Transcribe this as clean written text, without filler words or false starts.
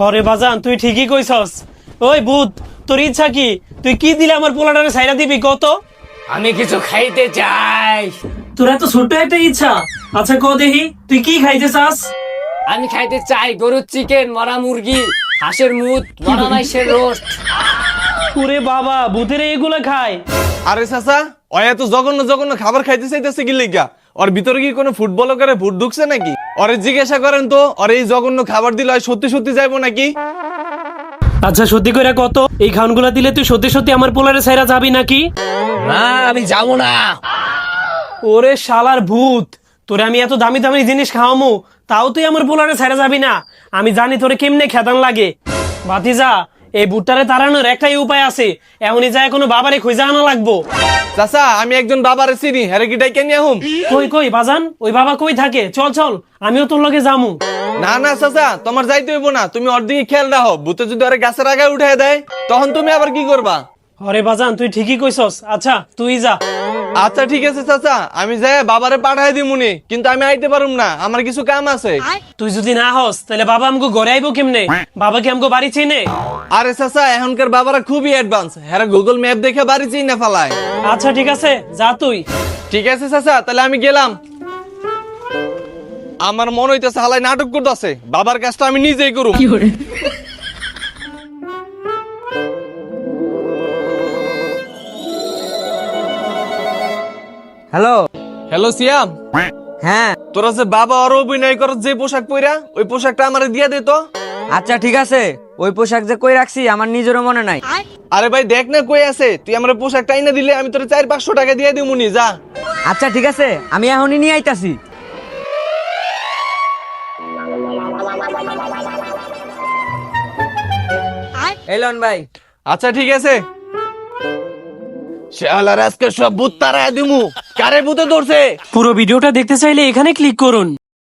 হরে বাজান তুই ঠিকই কইছস। ওই ভূত, তোর ইচ্ছা কি? তুই কি দিলে আমার পোলাটারে ছাইরা দিবি কত? আমি কিছু খাইতে চাই। তোর এত ছোট একটা ইচ্ছা? আচ্ছা ক দেখি তুই কি খাইতে চাস? আমি খাইতে চাই গরুর চিকেন, মরা মুরগি, হাঁসের মুদ, মরা মাইশের রোস্ট। ওরে বাবা, ভূতের এগুলা খায়? আরে চাচা, ওই এত জঘন্য জঘন্য খাবার খাইতে চাইতেছে কি লিগা? ওর ভিতরে কি কোনো ফুটবল করে ভূত ঢুকছে নাকি? ওরে জিজ্ঞাসা করেন তো, ওর এই জঘন্য খাবার দিলে হয় সত্যি সত্যি যাইবো নাকি? আচ্ছা সত্যি করে কত, এই খাওয়ানগুলা দিলে তুই সত্যি সত্যি আমার পোলারে ছাইরা যাবি নাকি? না, আমি যাবো না। ওরে শালার ভূত, তোরে আমি এত দামি দামি জিনিস খাওয়ামু, তাও তুই আমার পোলারে ছাইরা যাবি না? আমি জানি তোরে কেমনে খেদান লাগে। ভাতিজা, এই ভূতটারে তাড়ানোর একটাই উপায় আছে, এমনই যায় কোনো বাবারে খুঁজে আনা লাগবো। চাচা, আমি একজন বাবারে চিনি, হেরে কি ডাইকে নিয়ে হুম? কই কই বাজান, ওই বাবা কই থাকে? চল চল, আমিও তোর লগে যামু। না না চাচা, তোমার যাইতে হইব না, তুমি ওর দিকে খেয়াল রাখো। ভূতে যদি ওরে গাছের আগায় উঠাই দেয়, তখন তুমি আবার কি করবা? আরে বাজান তুই ঠিকই কইছস, আচ্ছা তুই যা। আচ্ছা ঠিক আছে চাচা, আমি যাই বাবারে পাঠাই দিমুনি, কিন্তু আমি আইতে পারুম না, আমার কিছু কাম আছে। তুই যদি না হস তাহলে বাবা আমগো ঘরে আইবো কেমনে? বাবা কি আমগো বাড়ি চিনে? আরে চাচা, এখনকার বাবারা খুবই অ্যাডভান্স, হ্যাঁ গুগল ম্যাপ দেখে বাড়ি চিনে ফেলায়। আচ্ছা ঠিক আছে, যা তুই। ঠিক আছে চাচা, তাহলে আমি গেলাম। আমার মনে হইতেছে হালাই নাটক করতেছে, বাবার কাজটা আমি নিজেই করুম। হ্যালো। হ্যালো সিয়াম, হ্যাঁ তোরা যে বাবা আর অভিনয় কর যে পোশাক পইরা, ওই পোশাকটা আমারে দিয়া দে তো। আচ্ছা ঠিক আছে, ওই পোশাক যে কই রাখছি আমার নিজেরও মনে নাই। আরে ভাই দেখ না কই আছে, তুই আমার পোশাকটা আইনা দিলে আমি তোর 400-500 টাকা দিয়ে দিমুনি, যা। আচ্ছা ঠিক আছে, আমি এখনই নিয়ে আইতাছি। এলন ভাই। আচ্ছা ঠিক আছে। শালার আজকে সব ভূত তাড়ায় দিমু, কারে ভূতে ধরছে? পুরো ভিডিওটা দেখতে চাইলে এখানে ক্লিক করুন।